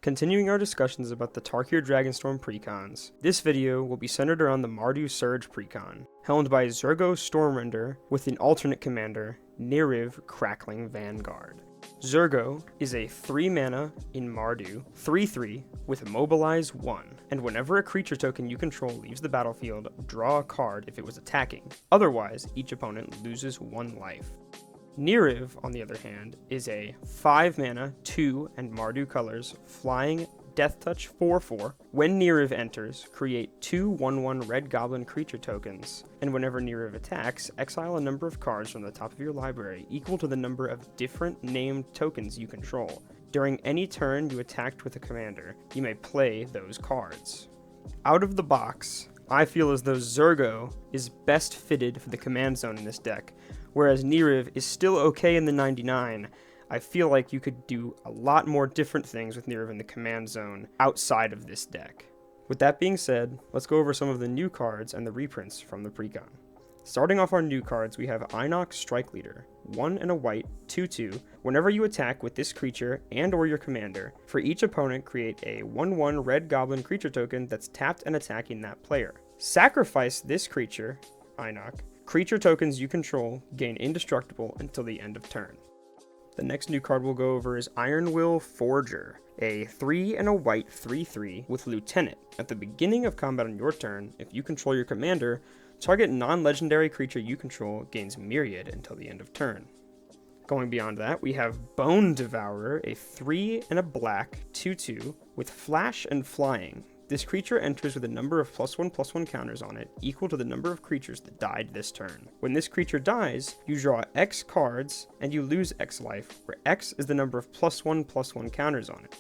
Continuing our discussions about the Tarkir Dragonstorm precons, this video will be centered around the Mardu Surge precon, helmed by Zurgo Stormrender with an alternate commander, Niriv Crackling Vanguard. Zurgo is a 3-mana in Mardu, 3/3 with Mobilize 1, and whenever a creature token you control leaves the battlefield, draw a card if it was attacking. Otherwise, each opponent loses 1 life. Niriv, on the other hand, is a 5-mana, 2 and Mardu colors, flying Death Touch 4/4. When Niriv enters, create 2 1/1 red goblin creature tokens, and whenever Niriv attacks, exile a number of cards from the top of your library equal to the number of different named tokens you control. During any turn you attacked with a commander, you may play those cards. Out of the box, I feel as though Zurgo is best fitted for the command zone in this deck, whereas Niriv is still okay in the 99. I feel like you could do a lot more different things with Niriv in the command zone outside of this deck. With that being said, let's go over some of the new cards and the reprints from the precon. Starting off our new cards, we have Einok Strike Leader, 1 and a white, 2/2. Whenever you attack with this creature and or your commander, for each opponent create a 1/1 red goblin creature token that's tapped and attacking that player. Sacrifice this creature, Einok. Creature tokens you control gain indestructible until the end of turn. The next new card we'll go over is Ironwill Forger, a 3 and a white 3/3 with Lieutenant. At the beginning of combat on your turn, if you control your commander, target non-legendary creature you control gains Myriad until the end of turn. Going beyond that, we have Bone Devourer, a 3 and a black 2/2 with Flash and Flying. This creature enters with a number of +1/+1 counters on it, equal to the number of creatures that died this turn. When this creature dies, you draw X cards, and you lose X life, where X is the number of +1/+1 counters on it.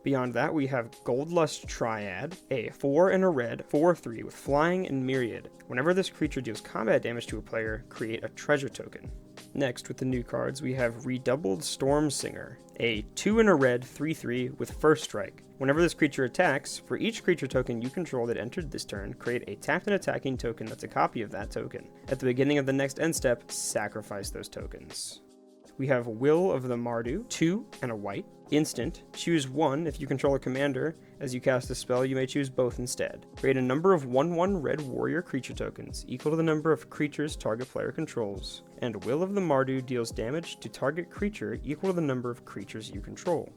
Beyond that, we have Goldlust Triad, a 4 and a red 4/3 with Flying and Myriad. Whenever this creature deals combat damage to a player, create a treasure token. Next, with the new cards, we have Redoubled Storm Singer, a 2 and a red 3/3 with First Strike. Whenever this creature attacks, for each creature token you control that entered this turn, create a tapped and attacking token that's a copy of that token. At the beginning of the next end step, sacrifice those tokens. We have Will of the Mardu, 2 and a white. Instant, choose 1 if you control a commander. As you cast a spell, you may choose both instead. Create a number of 1/1 red warrior creature tokens, equal to the number of creatures target player controls. And Will of the Mardu deals damage to target creature equal to the number of creatures you control.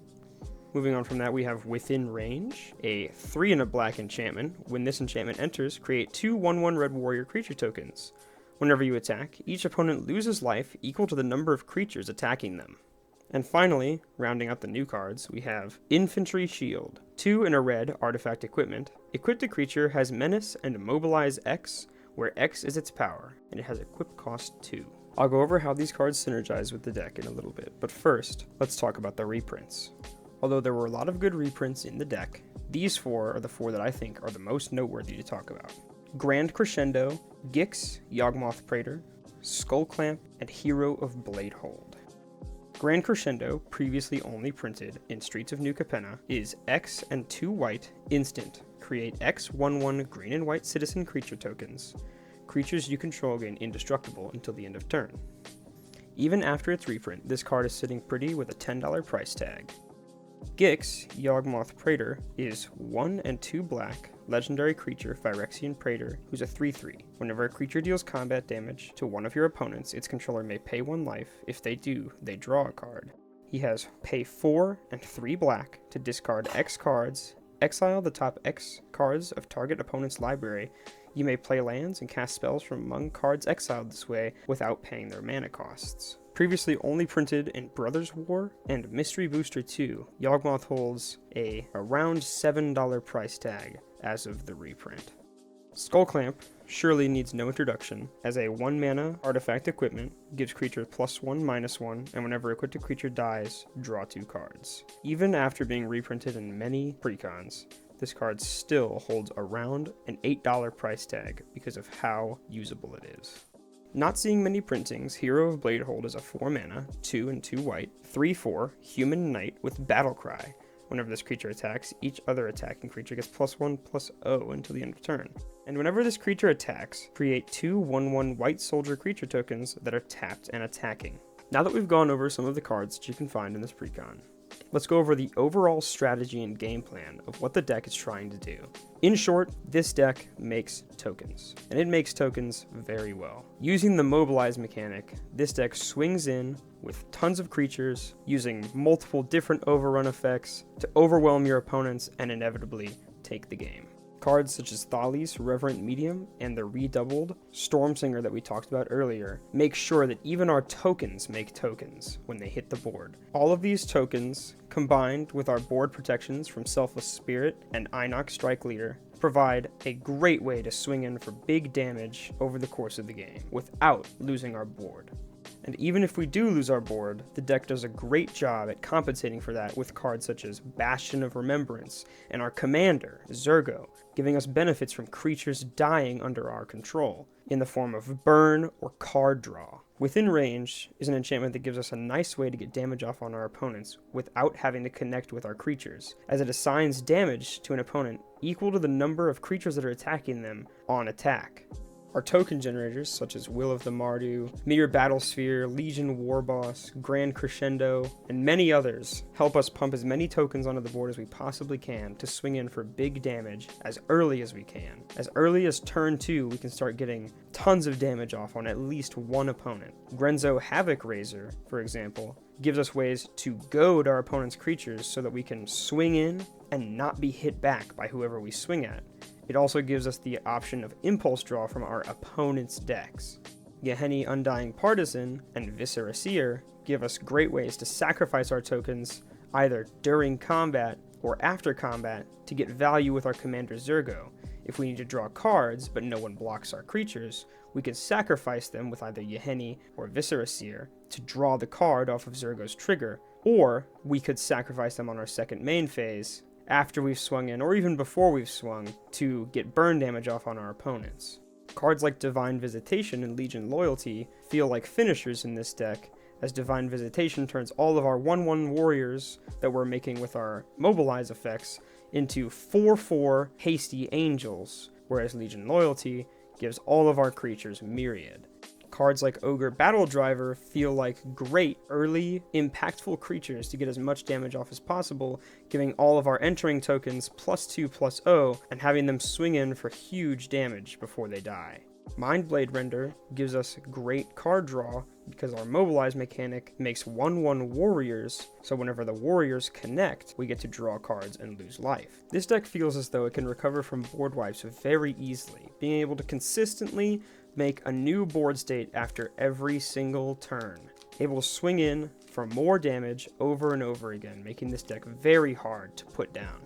Moving on from that, we have Within Range, a 3 and a black enchantment. When this enchantment enters, create 2 1/1 red warrior creature tokens. Whenever you attack, each opponent loses life equal to the number of creatures attacking them. And finally, rounding out the new cards, we have Infantry Shield, 2 and a red artifact equipment. Equipped a creature has Menace and Mobilize X, where X is its power, and it has equip cost 2. I'll go over how these cards synergize with the deck in a little bit, but first, let's talk about the reprints. Although there were a lot of good reprints in the deck, these 4 are the 4 that I think are the most noteworthy to talk about. Grand Crescendo, Gix, Yawgmoth Praetor, Skullclamp, and Hero of Bladehold. Grand Crescendo, previously only printed in Streets of New Capenna, is X and 2 white, instant. Create X 1/1 green and white citizen creature tokens. Creatures you control gain indestructible until the end of turn. Even after its reprint, this card is sitting pretty with a $10 price tag. Gix, Yawgmoth Praetor, is 1 and 2 black, legendary creature Phyrexian Praetor, who's a 3/3. Whenever a creature deals combat damage to one of your opponents, its controller may pay 1 life. If they do, they draw a card. He has pay 4 and 3 black to discard X cards, exile the top X cards of target opponent's library. You may play lands and cast spells from among cards exiled this way without paying their mana costs. Previously only printed in Brothers War and Mystery Booster 2, Yawgmoth holds a around $7 price tag as of the reprint. Skullclamp surely needs no introduction, as a 1-mana artifact equipment, gives creature +1/-1, and whenever equipped creature dies, draw 2 cards. Even after being reprinted in many precons, this card still holds around an $8 price tag because of how usable it is. Not seeing many printings, Hero of Bladehold is a 4-mana, 2 and 2 white, 3/4 human knight with Battlecry. Whenever this creature attacks, each other attacking creature gets +1/+0 until the end of turn. And whenever this creature attacks, create 2 1/1 white soldier creature tokens that are tapped and attacking. Now that we've gone over some of the cards that you can find in this precon, let's go over the overall strategy and game plan of what the deck is trying to do. In short, this deck makes tokens, and it makes tokens very well. Using the mobilize mechanic, this deck swings in with tons of creatures, using multiple different overrun effects to overwhelm your opponents and inevitably take the game. Cards such as Thales, Reverent Medium, and the redoubled Stormsinger that we talked about earlier make sure that even our tokens make tokens when they hit the board. All of these tokens, combined with our board protections from Selfless Spirit and Inox Strike Leader, provide a great way to swing in for big damage over the course of the game without losing our board. And even if we do lose our board, the deck does a great job at compensating for that with cards such as Bastion of Remembrance and our commander, Zurgo, giving us benefits from creatures dying under our control, in the form of burn or card draw. Within Range is an enchantment that gives us a nice way to get damage off on our opponents without having to connect with our creatures, as it assigns damage to an opponent equal to the number of creatures that are attacking them on attack. Our token generators, such as Will of the Mardu, Mirror Battlesphere, Legion Warboss, Grand Crescendo, and many others, help us pump as many tokens onto the board as we possibly can to swing in for big damage as early as we can. As early as turn 2, we can start getting tons of damage off on at least one opponent. Grenzo Havoc Razor, for example, gives us ways to goad our opponent's creatures so that we can swing in and not be hit back by whoever we swing at. It also gives us the option of impulse draw from our opponent's decks. Yahenni Undying Partisan and Viscera Seer give us great ways to sacrifice our tokens either during combat or after combat to get value with our commander Zurgo. If we need to draw cards but no one blocks our creatures, we can sacrifice them with either Yahenni or Viscera Seer to draw the card off of Zurgo's trigger, or we could sacrifice them on our second main phase after we've swung in, or even before we've swung, to get burn damage off on our opponents. Cards like Divine Visitation and Legion Loyalty feel like finishers in this deck, as Divine Visitation turns all of our 1/1 warriors that we're making with our mobilize effects into 4/4 hasty angels, whereas Legion Loyalty gives all of our creatures Myriad. Cards like Ogre Battle Driver feel like great early, impactful creatures to get as much damage off as possible, giving all of our entering tokens +2/+0 and having them swing in for huge damage before they die. Mindblade Render gives us great card draw because our mobilize mechanic makes 1/1 warriors, so whenever the warriors connect, we get to draw cards and lose life. This deck feels as though it can recover from board wipes very easily, being able to consistently make a new board state after every single turn, able to swing in for more damage over and over again, making this deck very hard to put down.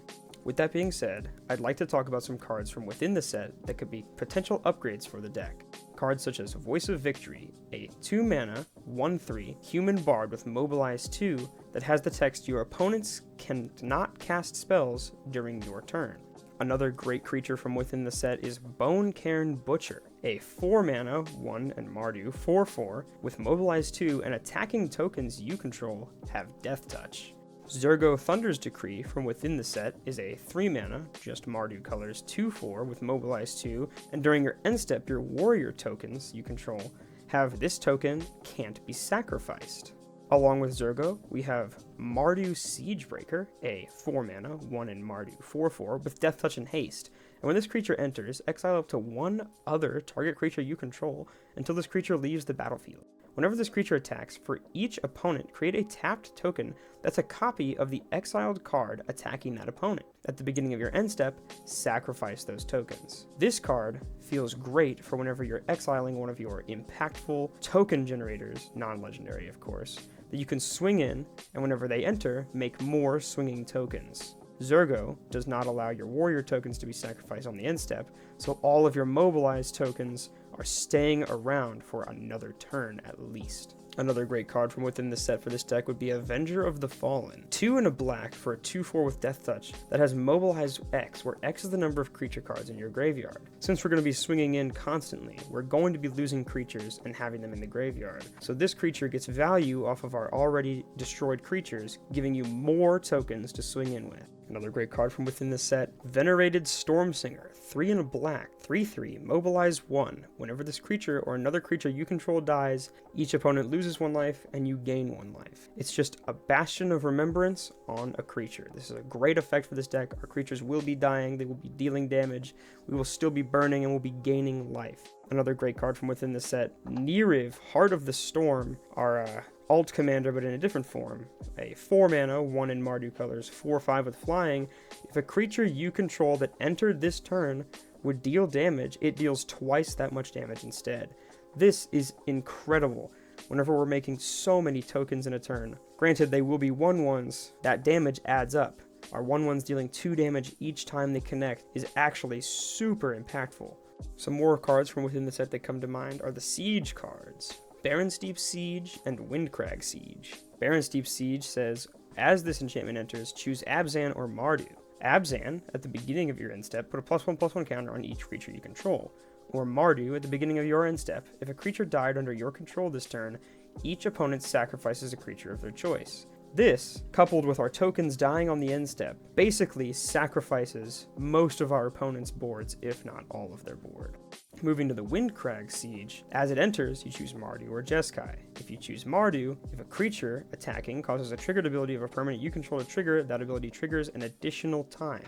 With that being said, I'd like to talk about some cards from within the set that could be potential upgrades for the deck. Cards such as Voice of Victory, a 2-mana, 1/3 human bard with Mobilize 2 that has the text "Your opponents cannot cast spells during your turn." Another great creature from within the set is Bone Cairn Butcher, a 4-mana, 1 and Mardu, 4/4 with Mobilize 2 and attacking tokens you control have Death Touch. Zurgo Thunder's Decree from within the set is a 3-mana, just Mardu colors, 2/4 with Mobilize 2, and during your end step, your warrior tokens you control have this token can't be sacrificed. Along with Zurgo, we have Mardu Siegebreaker, a 4-mana, 1 in Mardu, 4/4 with Death Touch and Haste. And when this creature enters, exile up to one other target creature you control until this creature leaves the battlefield. Whenever this creature attacks, for each opponent, create a tapped token that's a copy of the exiled card attacking that opponent. At the beginning of your end step, sacrifice those tokens. This card feels great for whenever you're exiling one of your impactful token generators, non-legendary of course, that you can swing in, and whenever they enter, make more swinging tokens. Zurgo does not allow your warrior tokens to be sacrificed on the end step, so all of your mobilized tokens are staying around for another turn at least. Another great card from within the set for this deck would be Avenger of the Fallen. 2 and a black for a 2/4 with Death Touch that has Mobilize X, where X is the number of creature cards in your graveyard. Since we're going to be swinging in constantly, we're going to be losing creatures and having them in the graveyard. So this creature gets value off of our already destroyed creatures, giving you more tokens to swing in with. Another great card from within the set, Venerated Stormsinger, 3 in a black, 3/3, mobilize 1. Whenever this creature or another creature you control dies, each opponent loses 1 life and you gain 1 life. It's just a bastion of remembrance on a creature. This is a great effect for this deck. Our creatures will be dying, they will be dealing damage, we will still be burning, and we'll be gaining life. Another great card from within the set, Neriv, Heart of the Storm, our alt commander but in a different form. A 4 mana, 1 in Mardu colors, 4/5 with flying. If a creature you control that entered this turn would deal damage, it deals twice that much damage instead. This is incredible whenever we're making so many tokens in a turn. Granted, they will be 1/1s, that damage adds up. Our 1/1s dealing 2 damage each time they connect is actually super impactful. Some more cards from within the set that come to mind are the Siege cards. Baron's Deep Siege and Windcrag Siege. Baron's Deep Siege says, as this enchantment enters, choose Abzan or Mardu. Abzan, at the beginning of your end step, put a +1/+1 counter on each creature you control. Or Mardu, at the beginning of your end step, if a creature died under your control this turn, each opponent sacrifices a creature of their choice. This, coupled with our tokens dying on the end step, basically sacrifices most of our opponent's boards, if not all of their board. Moving to the Windcrag Siege, as it enters, you choose Mardu or Jeskai. If you choose Mardu, if a creature attacking causes a triggered ability of a permanent you control to trigger, that ability triggers an additional time.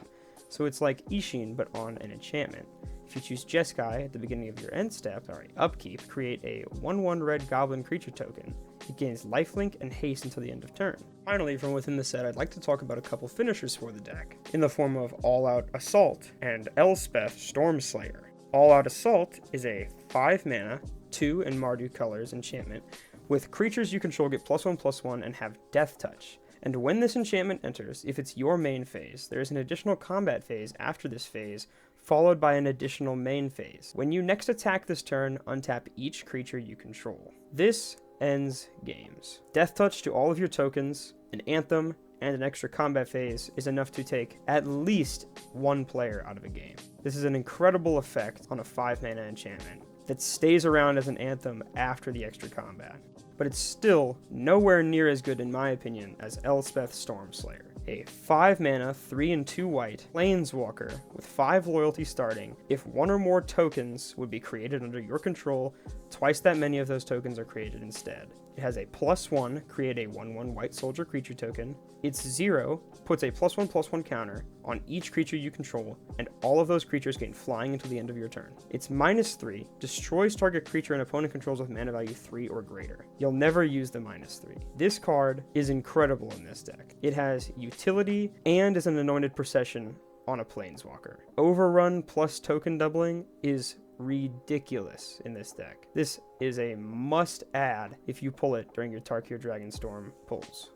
So it's like Ishin, but on an enchantment. If you choose Jeskai at the beginning of your end step, upkeep, create a 1/1 red goblin creature token. It gains lifelink and haste until the end of turn. Finally, from within the set, I'd like to talk about a couple finishers for the deck, in the form of All-Out Assault and Elspeth Stormslayer. All-Out Assault is a 5 mana, 2 in Mardu colors enchantment, with creatures you control get +1/+1 and have Death Touch. And when this enchantment enters, if it's your main phase, there is an additional combat phase after this phase, followed by an additional main phase. When you next attack this turn, untap each creature you control. This ends games. Death Touch to all of your tokens, an Anthem, and an extra combat phase is enough to take at least 1 player out of a game. This is an incredible effect on a 5 mana enchantment that stays around as an Anthem after the extra combat. But it's still nowhere near as good, in my opinion, as Elspeth Stormslayer. A 5 mana, 3 and 2 white, planeswalker with 5 loyalty starting. If 1 or more tokens would be created under your control, twice that many of those tokens are created instead. It has a +1, create a 1/1 white soldier creature token. Its 0 puts a +1/+1 counter on each creature you control, and all of those creatures gain flying until the end of your turn. Its -3 destroys target creature an opponent controls with mana value 3 or greater. You'll never use the -3. This card is incredible in this deck. It has utility and is an anointed procession on a planeswalker. Overrun plus token doubling is ridiculous in this deck. This is a must add if you pull it during your Tarkir Dragonstorm pulls.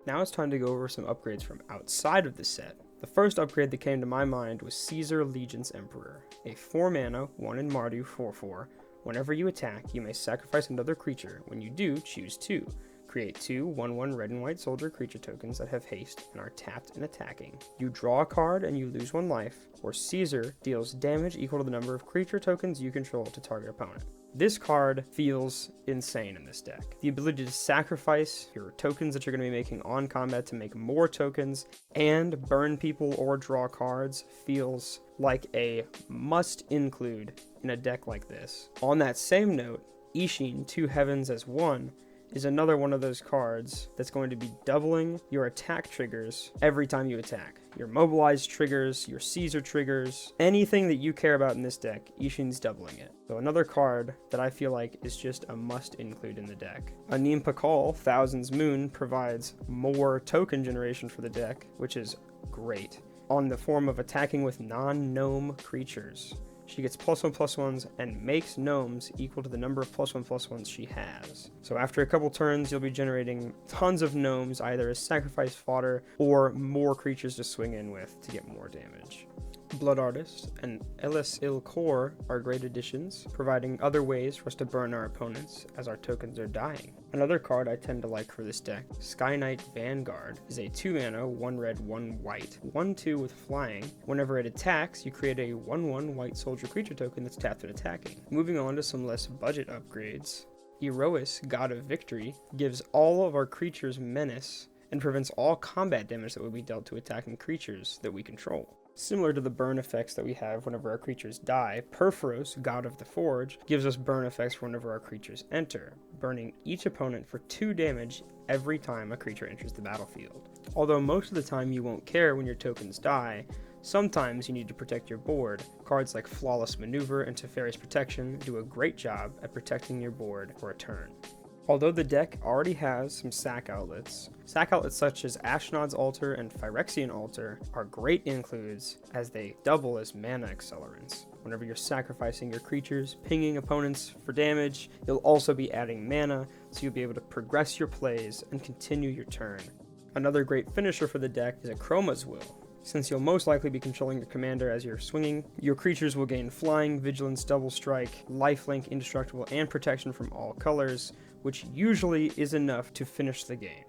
Now it's time to go over some upgrades from outside of the set. The first upgrade that came to my mind was Caesar Legion's Emperor, a 4 mana, 1 in Mardu 4/4. Whenever you attack, you may sacrifice another creature. When you do, choose 2. Create 2 1/1 red and white soldier creature tokens that have haste and are tapped and attacking. You draw a card and you lose 1 life, or Caesar deals damage equal to the number of creature tokens you control to target opponent. This card feels insane in this deck. The ability to sacrifice your tokens that you're going to be making on combat to make more tokens and burn people or draw cards feels like a must include in a deck like this. On that same note, Ishin, 2 heavens as 1, is another one of those cards that's going to be doubling your attack triggers every time you attack. Your mobilized triggers, your Caesar triggers, anything that you care about in this deck, Ishin's doubling it. So another card that I feel like is just a must include in the deck. Anim Pakal, Thousand's Moon, provides more token generation for the deck, which is great, on the form of attacking with non-gnome creatures. She gets +1/+1s and makes gnomes equal to the number of +1/+1s she has. So after a couple turns, you'll be generating tons of gnomes, either as sacrifice fodder or more creatures to swing in with to get more damage. Blood Artist and Elis Il Kor are great additions, providing other ways for us to burn our opponents as our tokens are dying. Another card I tend to like for this deck, Sky Knight Vanguard, is a 2 mana, 1 red, 1 white, 1/2 with flying. Whenever it attacks, you create a 1/1 white soldier creature token that's tapped and attacking. Moving on to some less budget upgrades. Erois, God of Victory, gives all of our creatures menace and prevents all combat damage that would be dealt to attacking creatures that we control. Similar to the burn effects that we have whenever our creatures die, Perforos, God of the Forge, gives us burn effects whenever our creatures enter, burning each opponent for 2 damage every time a creature enters the battlefield. Although most of the time you won't care when your tokens die, sometimes you need to protect your board. Cards like Flawless Maneuver and Teferi's Protection do a great job at protecting your board for a turn. Although the deck already has some sack outlets such as Ashnod's Altar and Phyrexian Altar are great includes as they double as mana accelerants. Whenever you're sacrificing your creatures, pinging opponents for damage, you'll also be adding mana, so you'll be able to progress your plays and continue your turn. Another great finisher for the deck is Akroma's Will. Since you'll most likely be controlling your commander as you're swinging, your creatures will gain Flying, Vigilance, Double Strike, Lifelink, Indestructible, and Protection from all colors, which usually is enough to finish the game.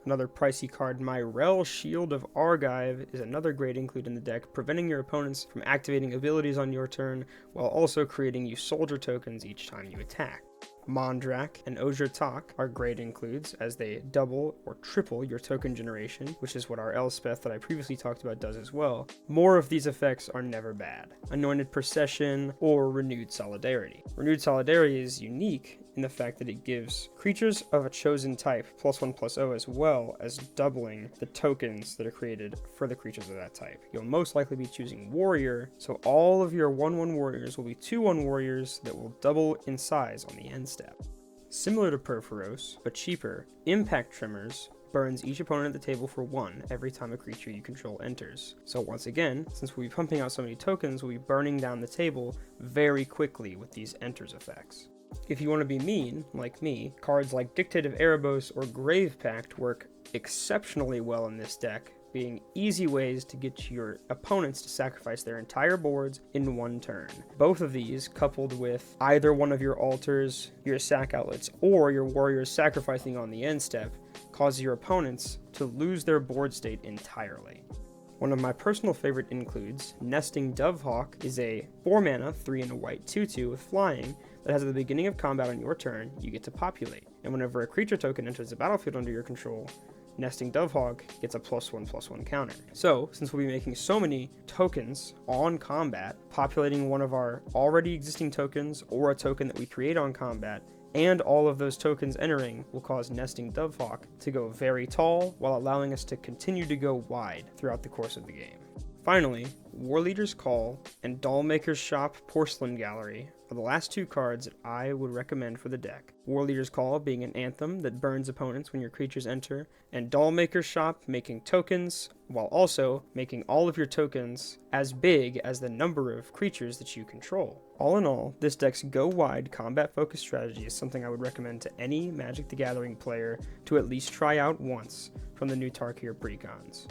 Another pricey card, Myrel Shield of Argive, is another great include in the deck, preventing your opponents from activating abilities on your turn, while also creating you soldier tokens each time you attack. Mondrak and Ozir Tak are great includes as they double or triple your token generation, which is what our Elspeth that I previously talked about does as well. More of these effects are never bad. Anointed Procession or Renewed Solidarity. Renewed Solidarity is unique in the fact that it gives creatures of a chosen type +1/+0 as well as doubling the tokens that are created for the creatures of that type. You'll most likely be choosing Warrior, so all of your 1/1 warriors will be 2/1 warriors that will double in size on the end step. Similar to Perforos, but cheaper, Impact Tremors burns each opponent at the table for 1 every time a creature you control enters. So once again, since we'll be pumping out so many tokens, we'll be burning down the table very quickly with these enters effects. If you want to be mean, like me, cards like Dictate of Erebos or Grave Pact work exceptionally well in this deck, being easy ways to get your opponents to sacrifice their entire boards in 1 turn. Both of these, coupled with either one of your altars, your sack outlets, or your warriors sacrificing on the end step, cause your opponents to lose their board state entirely. One of my personal favorite includes, Nesting Dovehawk is a 4 mana, 3 and a white 2/2 with flying that has at the beginning of combat on your turn, you get to populate. And whenever a creature token enters the battlefield under your control, Nesting Dovehawk gets a +1/+1 counter. So, since we'll be making so many tokens on combat, populating one of our already existing tokens or a token that we create on combat, and all of those tokens entering will cause Nesting Dovehawk to go very tall while allowing us to continue to go wide throughout the course of the game. Finally, Warleader's Call and Dollmaker's Shop Porcelain Gallery are the last 2 cards that I would recommend for the deck. Warleader's Call being an anthem that burns opponents when your creatures enter, and Dollmaker's Shop making tokens, while also making all of your tokens as big as the number of creatures that you control. All in all, this deck's go-wide combat-focused strategy is something I would recommend to any Magic the Gathering player to at least try out once from the new Tarkir Precons.